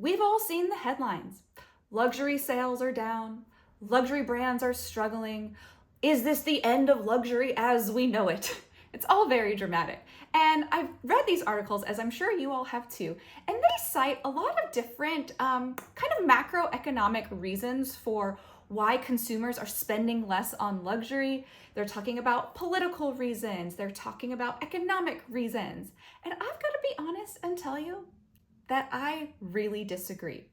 We've all seen the headlines. Luxury sales are down. Luxury brands are struggling. Is this the end of luxury as we know it? It's all very dramatic. And I've read these articles, as I'm sure you all have too, and they cite a lot of different kind of macroeconomic reasons for why consumers are spending less on luxury. They're talking about political reasons. They're talking about economic reasons. And I've got to be honest and tell you that I really disagree.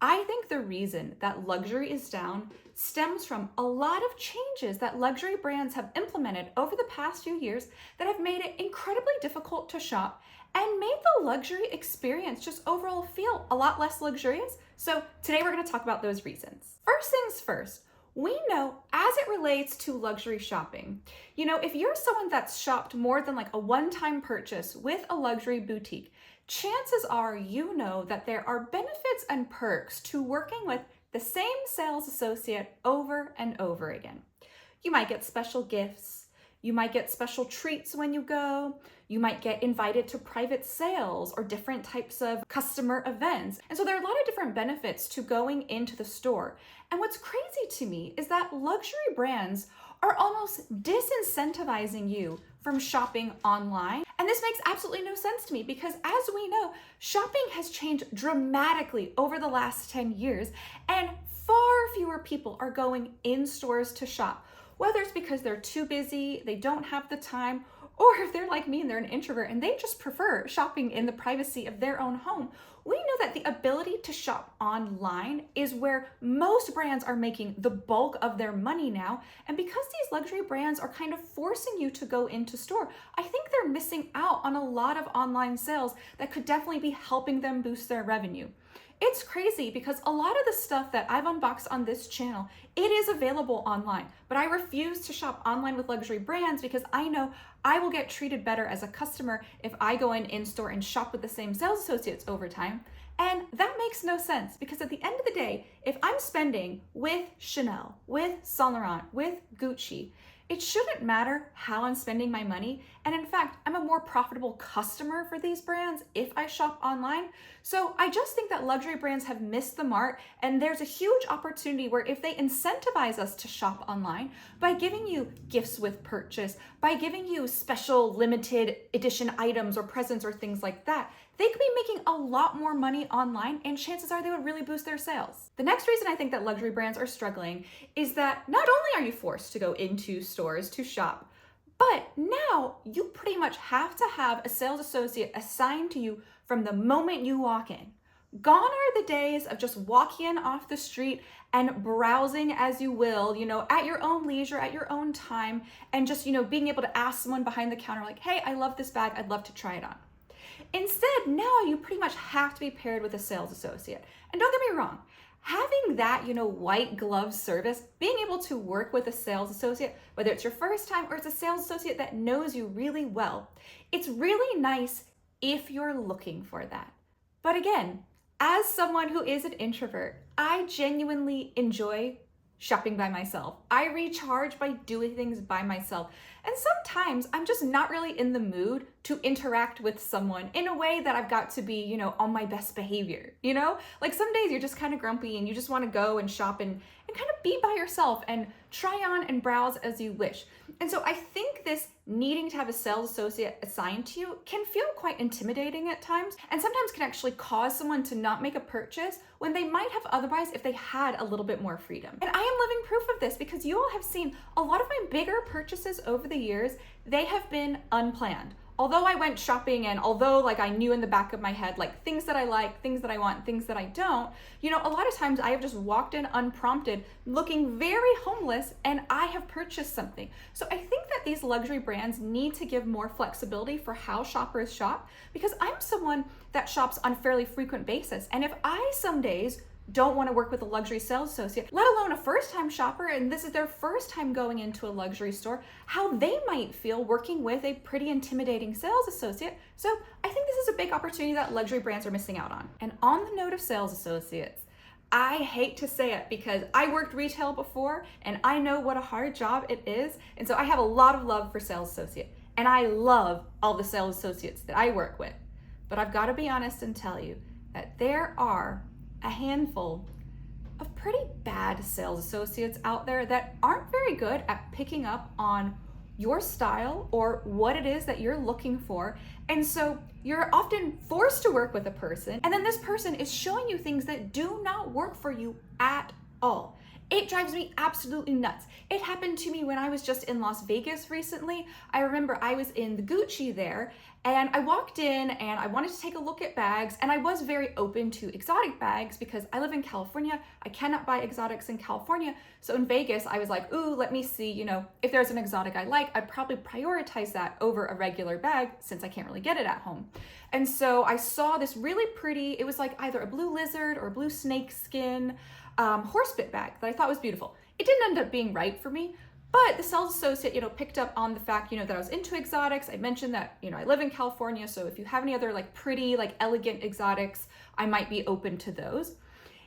I think the reason that luxury is down stems from a lot of changes that luxury brands have implemented over the past few years that have made it incredibly difficult to shop and made the luxury experience just overall feel a lot less luxurious. So today we're going to talk about those reasons. First things first, we know as it relates to luxury shopping, if you're someone that's shopped more than like a one-time purchase with a luxury boutique, chances are you know that there are benefits and perks to working with the same sales associate over and over again. You might get special gifts, you might get special treats when you go, you might get invited to private sales or different types of customer events. And so there are a lot of different benefits to going into the store. And what's crazy to me is that luxury brands are almost disincentivizing you from shopping online. And this makes absolutely no sense to me because as we know, shopping has changed dramatically over the last 10 years and far fewer people are going in stores to shop, whether it's because they're too busy, they don't have the time, or if they're like me and they're an introvert and they just prefer shopping in the privacy of their own home. We know that the ability to shop online is where most brands are making the bulk of their money now. And because these luxury brands are kind of forcing you to go into store, I think they're missing out on a lot of online sales that could definitely be helping them boost their revenue. It's crazy because a lot of the stuff that I've unboxed on this channel, it is available online, but I refuse to shop online with luxury brands because I know I will get treated better as a customer if I go in store and shop with the same sales associates over time. And that makes no sense because at the end of the day, if I'm spending with Chanel, with Saint Laurent, with Gucci, it shouldn't matter how I'm spending my money. And in fact, I'm a more profitable customer for these brands if I shop online. So I just think that luxury brands have missed the mark. And there's a huge opportunity where if they incentivize us to shop online by giving you gifts with purchase, by giving you special limited edition items or presents or things like that, they could be making a lot more money online and chances are they would really boost their sales. The next reason I think that luxury brands are struggling is that not only are you forced to go into stores to shop, but now you pretty much have to have a sales associate assigned to you from the moment you walk in. Gone are the days of just walking in off the street and browsing as you will, at your own leisure, at your own time, and just, being able to ask someone behind the counter like, hey, I love this bag, I'd love to try it on. Instead, now you pretty much have to be paired with a sales associate. And don't get me wrong, having that, white glove service, being able to work with a sales associate, whether it's your first time or it's a sales associate that knows you really well, it's really nice if you're looking for that. But again, as someone who is an introvert, I genuinely enjoy shopping by myself. I recharge by doing things by myself. And sometimes I'm just not really in the mood to interact with someone in a way that I've got to be, on my best behavior, Like some days you're just kind of grumpy and you just want to go and shop and kind of be by yourself and try on and browse as you wish. And so I think this needing to have a sales associate assigned to you can feel quite intimidating at times and sometimes can actually cause someone to not make a purchase when they might have otherwise if they had a little bit more freedom. And I am living proof of this because you all have seen a lot of my bigger purchases over the years, they have been unplanned. Although I went shopping and although I knew in the back of my head, things that I like, things that I want, things that I don't, a lot of times I have just walked in unprompted, looking very homeless, and I have purchased something. So I think that these luxury brands need to give more flexibility for how shoppers shop because I'm someone that shops on a fairly frequent basis. And if I some days don't want to work with a luxury sales associate, let alone a first-time shopper, and this is their first time going into a luxury store, how they might feel working with a pretty intimidating sales associate. So I think this is a big opportunity that luxury brands are missing out on. And on the note of sales associates, I hate to say it because I worked retail before and I know what a hard job it is. And so I have a lot of love for sales associate and I love all the sales associates that I work with. But I've got to be honest and tell you that that there are a handful of pretty bad sales associates out there that aren't very good at picking up on your style or what it is that you're looking for. And so you're often forced to work with a person, and then this person is showing you things that do not work for you at all. It drives me absolutely nuts. It happened to me when I was just in Las Vegas recently. I remember I was in the Gucci there, and I walked in and I wanted to take a look at bags, and I was very open to exotic bags because I live in California. I cannot buy exotics in California. So in Vegas, I was like, ooh, let me see, if there's an exotic I like, I'd probably prioritize that over a regular bag since I can't really get it at home. And so I saw this really pretty, it was like either a blue lizard or a blue snake skin horsebit bag that I thought was beautiful. It didn't end up being right for me, but the sales associate, picked up on the fact, that I was into exotics. I mentioned that, I live in California, so if you have any other pretty, elegant exotics, I might be open to those.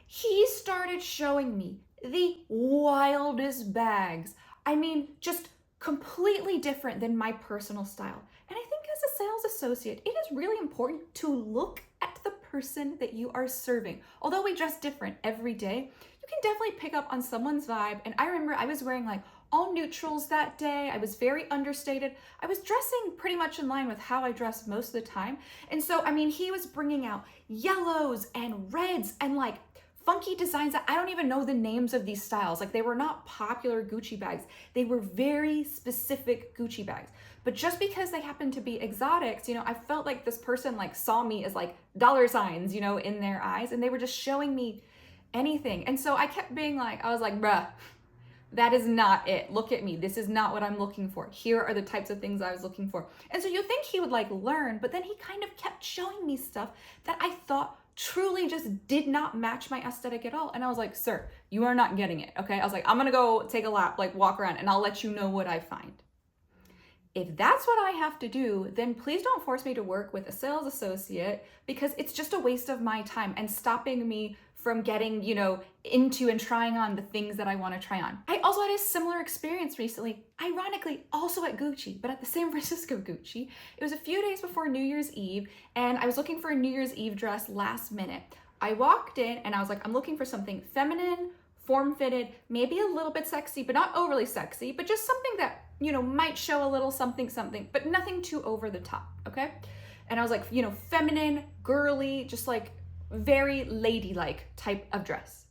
He started showing me the wildest bags. I mean, just completely different than my personal style. And I think as a sales associate, it is really important to look at the person that you are serving. Although we dress different every day, you can definitely pick up on someone's vibe. And I remember I was wearing all neutrals that day. I was very understated. I was dressing pretty much in line with how I dress most of the time. And so, he was bringing out yellows and reds and funky designs that I don't even know the names of these styles. They were not popular Gucci bags. They were very specific Gucci bags. But just because they happened to be exotics, I felt like this person saw me as dollar signs, in their eyes, and they were just showing me anything. And so I kept being I was like, bruh, that is not it. Look at me. This is not what I'm looking for. Here are the types of things I was looking for. And so you think he would learn, but then he kind of kept showing me stuff that I thought truly just did not match my aesthetic at all. And I was like, sir, you are not getting it, okay? I was like, I'm gonna go take a lap, walk around, and I'll let you know what I find. If that's what I have to do, then please don't force me to work with a sales associate because it's just a waste of my time and stopping me from getting, into and trying on the things that I want to try on. I also had a similar experience recently, ironically, also at Gucci, but at the San Francisco Gucci. It was a few days before New Year's Eve, and I was looking for a New Year's Eve dress last minute. I walked in and I was like, I'm looking for something feminine, form-fitted, maybe a little bit sexy, but not overly sexy, but just something that, might show a little something, but nothing too over the top, okay? And I was like, feminine, girly, just very ladylike type of dress.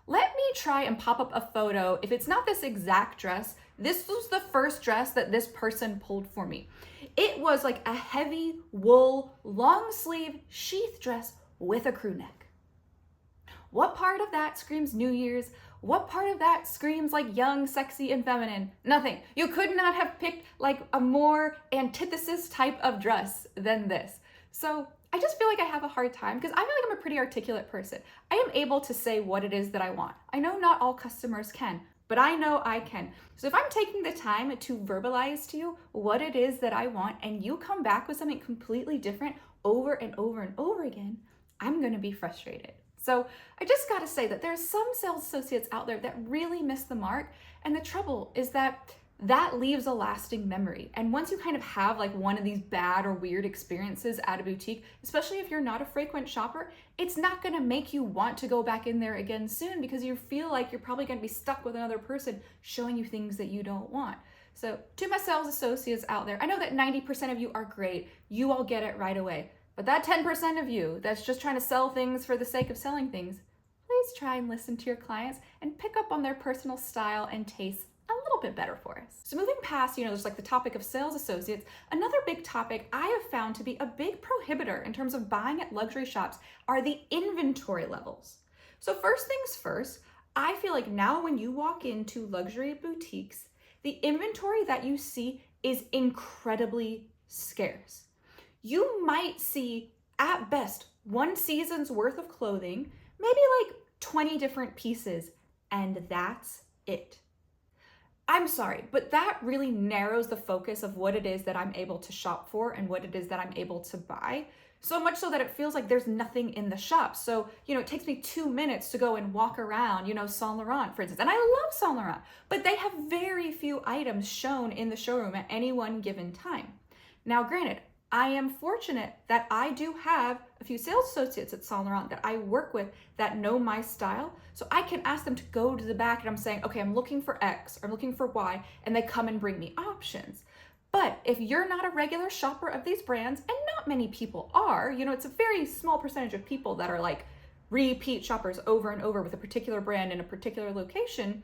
Let me try and pop up a photo. If it's not this exact dress, this was the first dress that this person pulled for me. It was a heavy wool, long sleeve sheath dress with a crew neck. What part of that screams New Year's? What part of that screams young, sexy, and feminine? Nothing. You could not have picked a more antithesis type of dress than this. So I just feel I have a hard time because I feel I'm a pretty articulate person. I am able to say what it is that I want. I know not all customers can, but I know I can. So if I'm taking the time to verbalize to you what it is that I want and you come back with something completely different over and over and over again, I'm gonna be frustrated. So I just gotta say that there's some sales associates out there that really miss the mark. And the trouble is that leaves a lasting memory. And once you kind of have one of these bad or weird experiences at a boutique, especially if you're not a frequent shopper, it's not gonna make you want to go back in there again soon because you feel you're probably gonna be stuck with another person showing you things that you don't want. So to my sales associates out there, I know that 90% of you are great. You all get it right away. But that 10% of you that's just trying to sell things for the sake of selling things, please try and listen to your clients and pick up on their personal style and taste a little bit better for us. So moving past, there's the topic of sales associates, another big topic I have found to be a big prohibitor in terms of buying at luxury shops are the inventory levels. So first things first, I feel now when you walk into luxury boutiques, the inventory that you see is incredibly scarce. You might see, at best, one season's worth of clothing, maybe 20 different pieces, and that's it. I'm sorry, but that really narrows the focus of what it is that I'm able to shop for and what it is that I'm able to buy. So much so that it feels there's nothing in the shop. So, it takes me 2 minutes to go and walk around, Saint Laurent, for instance. And I love Saint Laurent, but they have very few items shown in the showroom at any one given time. Now, granted, I am fortunate that I do have a few sales associates at Saint Laurent that I work with that know my style. So I can ask them to go to the back and I'm saying, okay, I'm looking for X, or I'm looking for Y, and they come and bring me options. But if you're not a regular shopper of these brands, and not many people are, it's a very small percentage of people that are like repeat shoppers over and over with a particular brand in a particular location,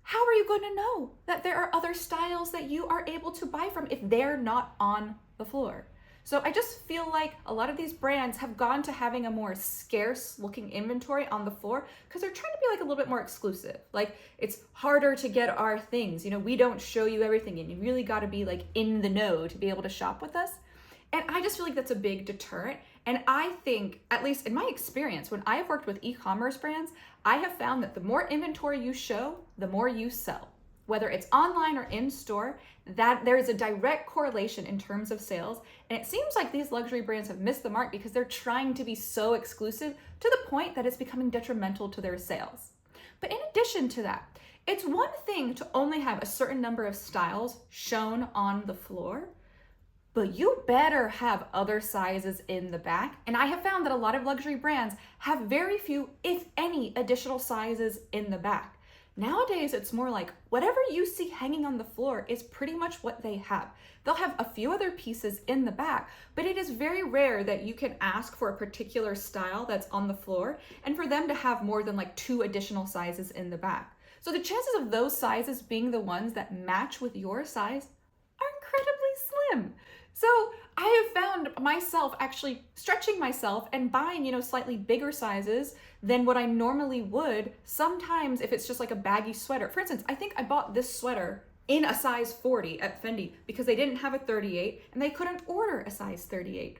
how are you going to know that there are other styles that you are able to buy from if they're not on the floor? So I just feel like a lot of these brands have gone to having a more scarce looking inventory on the floor because they're trying to be like a little bit more exclusive. Like, it's harder to get our things. We don't show you everything, and you really got to be like in the know to be able to shop with us. And I just feel like that's a big deterrent. And I think, at least in my experience, when I have worked with e-commerce brands, I have found that the more inventory you show, the more you sell. Whether it's online or in store, that there is a direct correlation in terms of sales. And it seems like these luxury brands have missed the mark because they're trying to be so exclusive to the point that it's becoming detrimental to their sales. But in addition to that, it's one thing to only have a certain number of styles shown on the floor, but you better have other sizes in the back. And I have found that a lot of luxury brands have very few, if any, additional sizes in the back. Nowadays, it's more like whatever you see hanging on the floor is pretty much what they have. They'll have a few other pieces in the back, but it is very rare that you can ask for a particular style that's on the floor and for them to have more than like 2 additional sizes in the back. So the chances of those sizes being the ones that match with your size are incredibly slim. So I have found myself actually stretching myself and buying, slightly bigger sizes than what I normally would. Sometimes if it's just like a baggy sweater. For instance, I think I bought this sweater in a size 40 at Fendi because they didn't have a 38 and they couldn't order a size 38.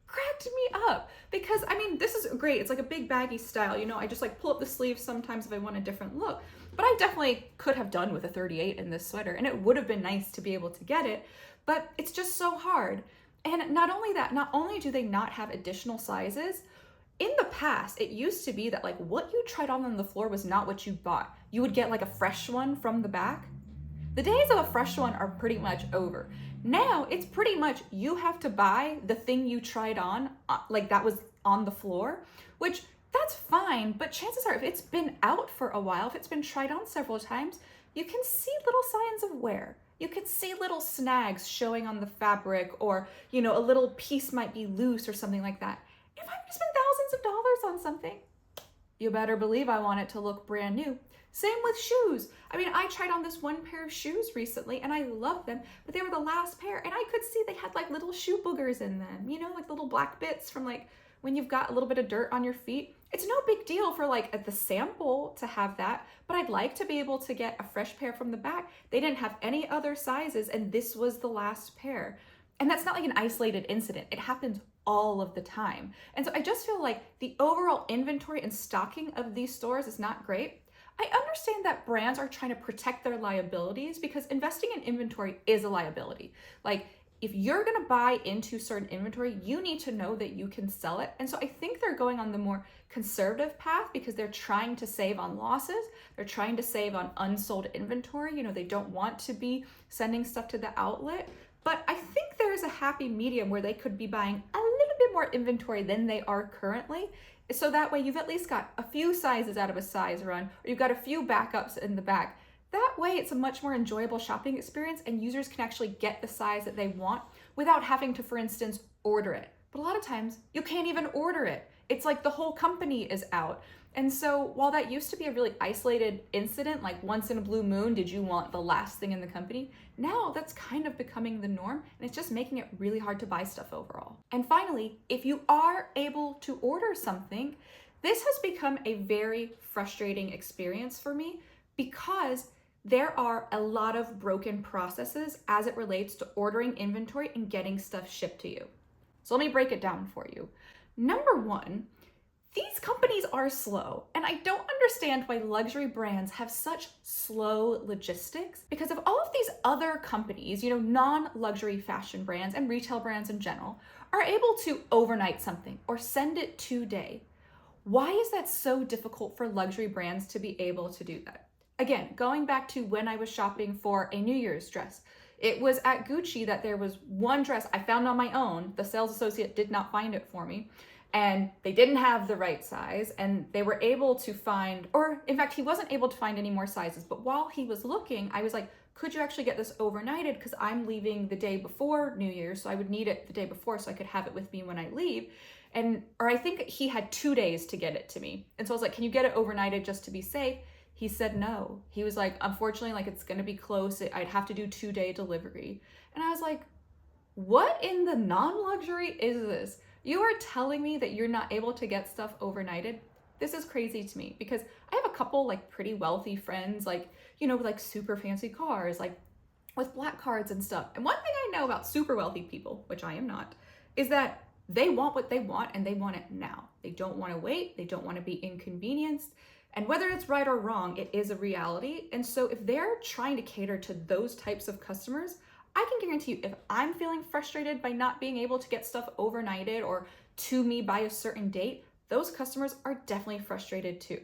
Cracked me up because, this is great. It's like a big baggy style. I just like pull up the sleeves sometimes if I want a different look. But I definitely could have done with a 38 in this sweater, and it would have been nice to be able to get it, but it's just so hard. And not only that, not only do they not have additional sizes, in the past, it used to be that like what you tried on the floor was not what you bought. You would get like a fresh one from the back. The days of a fresh one are pretty much over. Now it's pretty much you have to buy the thing you tried on, like that was on the floor, which that's fine, but chances are if it's been out for a while, if it's been tried on several times, you can see little signs of wear. You can see little snags showing on the fabric, or, a little piece might be loose or something like that. If I'm gonna spend thousands of dollars on something, you better believe I want it to look brand new. Same with shoes. I tried on this one pair of shoes recently and I loved them, but they were the last pair and I could see they had like little shoe boogers in them, like little black bits from like when you've got a little bit of dirt on your feet. It's no big deal for like at the sample to have that, but I'd like to be able to get a fresh pair from the back. They didn't have any other sizes and this was the last pair. And that's not like an isolated incident. It happens all of the time. And so I just feel like the overall inventory and stocking of these stores is not great. I understand that brands are trying to protect their liabilities because investing in inventory is a liability. Like, if you're gonna buy into certain inventory, you need to know that you can sell it. And so I think they're going on the more conservative path because they're trying to save on losses. They're trying to save on unsold inventory. They don't want to be sending stuff to the outlet. But I think there's a happy medium where they could be buying a little bit more inventory than they are currently. So that way you've at least got a few sizes out of a size run, or you've got a few backups in the back. That way it's a much more enjoyable shopping experience and users can actually get the size that they want without having to, for instance, order it. But a lot of times you can't even order it. It's like the whole company is out. And so while that used to be a really isolated incident, like once in a blue moon, did you want the last thing in the company? Now that's kind of becoming the norm and it's just making it really hard to buy stuff overall. And finally, if you are able to order something, this has become a very frustrating experience for me because there are a lot of broken processes as it relates to ordering inventory and getting stuff shipped to you. So let me break it down for you. Number one, these companies are slow, and I don't understand why luxury brands have such slow logistics because of all of these other companies, non-luxury fashion brands and retail brands in general, are able to overnight something or send it today. Why is that so difficult for luxury brands to be able to do that? Again, going back to when I was shopping for a New Year's dress, It was at Gucci that there was one dress I found on my own. The sales associate did not find it for me. And they didn't have the right size, and they were able to find, or in fact, he wasn't able to find any more sizes. But while he was looking, I was like, could you actually get this overnighted? Because I'm leaving the day before New Year's, so I would need it the day before so I could have it with me when I leave. Or I think he had 2 days to get it to me. And so I was like, can you get it overnighted just to be safe? He said no. He was like, unfortunately, like it's gonna be close. I'd have to do 2-day delivery. And I was like, what in the non-luxury is this? You are telling me that you're not able to get stuff overnighted? This is crazy to me because I have a couple like pretty wealthy friends, like, you know, with like super fancy cars, like with black cards and stuff. And one thing I know about super wealthy people, which I am not, is that they want what they want and they want it now. They don't want to wait. They don't want to be inconvenienced. And whether it's right or wrong, it is a reality. And so if they're trying to cater to those types of customers, I can guarantee you, if I'm feeling frustrated by not being able to get stuff overnighted or to me by a certain date, those customers are definitely frustrated too.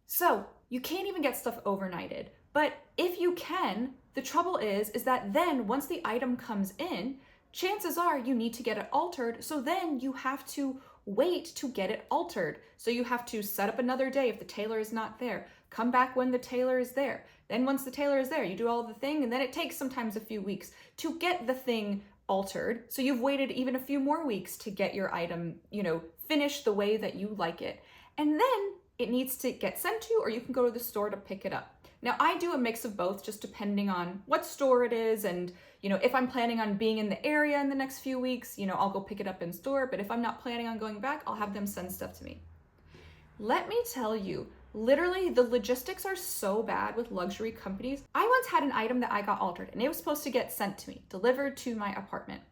So you can't even get stuff overnighted. But if you can, the trouble is that then once the item comes in, chances are you need to get it altered. So then you have to wait to get it altered. So you have to set up another day if the tailor is not there, come back when the tailor is there. Then once the tailor is there, you do all the thing, and then it takes sometimes a few weeks to get the thing altered. So you've waited even a few more weeks to get your item, you know, finished the way that you like it. And then it needs to get sent to you, or you can go to the store to pick it up. Now I do a mix of both, just depending on what store it is. And, you know, if I'm planning on being in the area in the next few weeks, you know, I'll go pick it up in store. But if I'm not planning on going back, I'll have them send stuff to me. Let me tell you, literally, the logistics are so bad with luxury companies. I once had an item that I got altered and it was supposed to get sent to me, delivered to my apartment.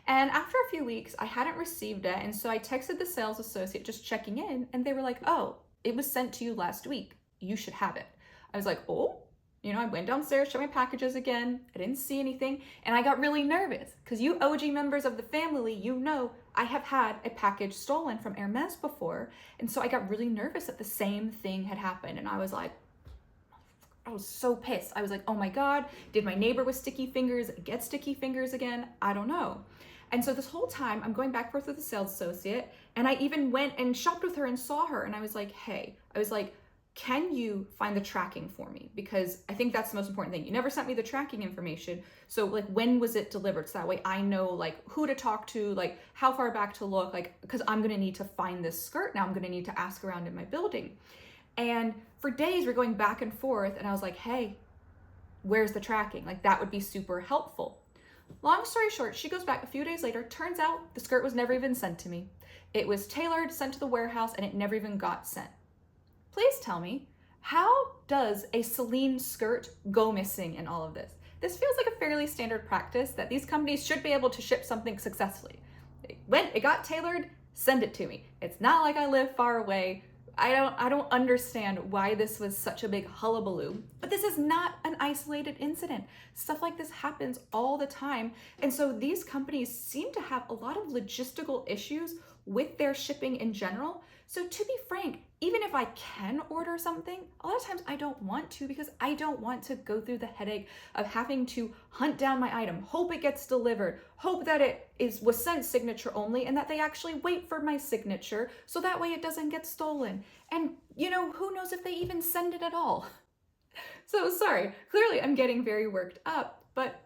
And after a few weeks, I hadn't received it. And so I texted the sales associate just checking in, and they were like, oh, it was sent to you last week. You should have it. I was like, oh, you know, I went downstairs, checked my packages again. I didn't see anything. And I got really nervous because you OG members of the family, you know, I have had a package stolen from Hermes before. And so I got really nervous that the same thing had happened. And I was like, I was so pissed. I was like, oh my God, did my neighbor with sticky fingers get sticky fingers again? I don't know. And so this whole time I'm going back and forth with the sales associate, and I even went and shopped with her and saw her. And I was like, hey, can you find the tracking for me? Because I think that's the most important thing. You never sent me the tracking information. So like, when was it delivered? So that way I know like who to talk to, like how far back to look, like, because I'm going to need to find this skirt now. I'm going to need to ask around in my building. And for days we're going back and forth, and I was like, hey, where's the tracking? Like that would be super helpful. Long story short, she goes back a few days later. Turns out the skirt was never even sent to me. It was tailored, sent to the warehouse, and it never even got sent. Please tell me, how does a Celine skirt go missing in all of this? This feels like a fairly standard practice that these companies should be able to ship something successfully. It got tailored, send it to me. It's not like I live far away. I don't understand why this was such a big hullabaloo, but this is not an isolated incident. Stuff like this happens all the time. And so these companies seem to have a lot of logistical issues with their shipping in general. So to be frank, even if I can order something, a lot of times I don't want to, because I don't want to go through the headache of having to hunt down my item, hope it gets delivered, hope that it was sent signature only, and that they actually wait for my signature so that way it doesn't get stolen. And you know, who knows if they even send it at all. So sorry, clearly I'm getting very worked up, but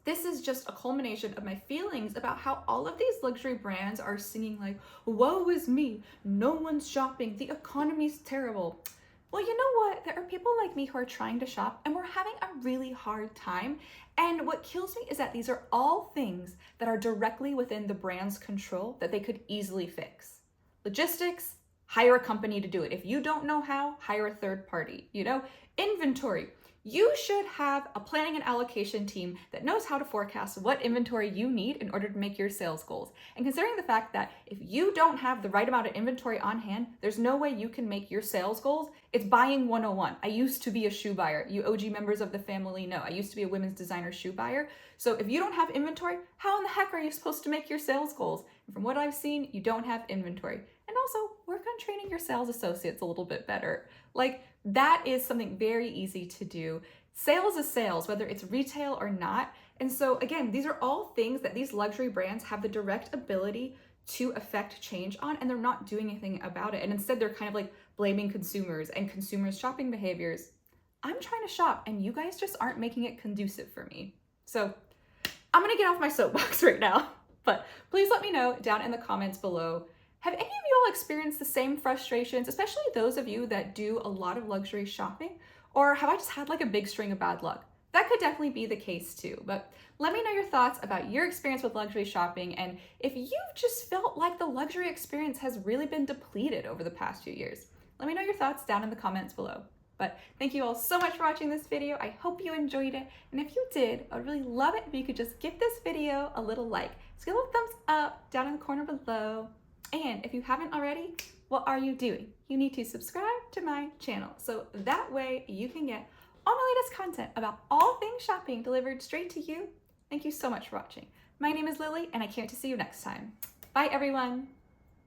this is just a culmination of my feelings about how all of these luxury brands are singing like, woe is me, no one's shopping, the economy's terrible. Well, you know what? There are people like me who are trying to shop and we're having a really hard time. And what kills me is that these are all things that are directly within the brand's control that they could easily fix. Logistics, hire a company to do it. If you don't know how, hire a third party, you know? Inventory. You should have a planning and allocation team that knows how to forecast what inventory you need in order to make your sales goals. And considering the fact that if you don't have the right amount of inventory on hand, there's no way you can make your sales goals. It's buying 101. I used to be a shoe buyer. You OG members of the family know. I used to be a women's designer shoe buyer. So if you don't have inventory, how in the heck are you supposed to make your sales goals? And from what I've seen, you don't have inventory. And And also work on training your sales associates a little bit better. Like, that is something very easy to do. Sales is sales, whether it's retail or not. And so again, these are all things that these luxury brands have the direct ability to affect change on, and they're not doing anything about it. And instead they're kind of like blaming consumers and consumers' shopping behaviors. I'm trying to shop and you guys just aren't making it conducive for me. So I'm gonna get off my soapbox right now, but please let me know down in the comments below. Have any of you all experienced the same frustrations, especially those of you that do a lot of luxury shopping? Or have I just had like a big string of bad luck? That could definitely be the case too, but let me know your thoughts about your experience with luxury shopping and if you've just felt like the luxury experience has really been depleted over the past few years. Let me know your thoughts down in the comments below. But thank you all so much for watching this video. I hope you enjoyed it. And if you did, I'd really love it if you could just give this video a little like. Just give a little thumbs up down in the corner below. And if you haven't already, what are you doing? You need to subscribe to my channel so that way you can get all my latest content about all things shopping delivered straight to you. Thank you so much for watching. My name is Lily and I can't wait to see you next time. Bye everyone.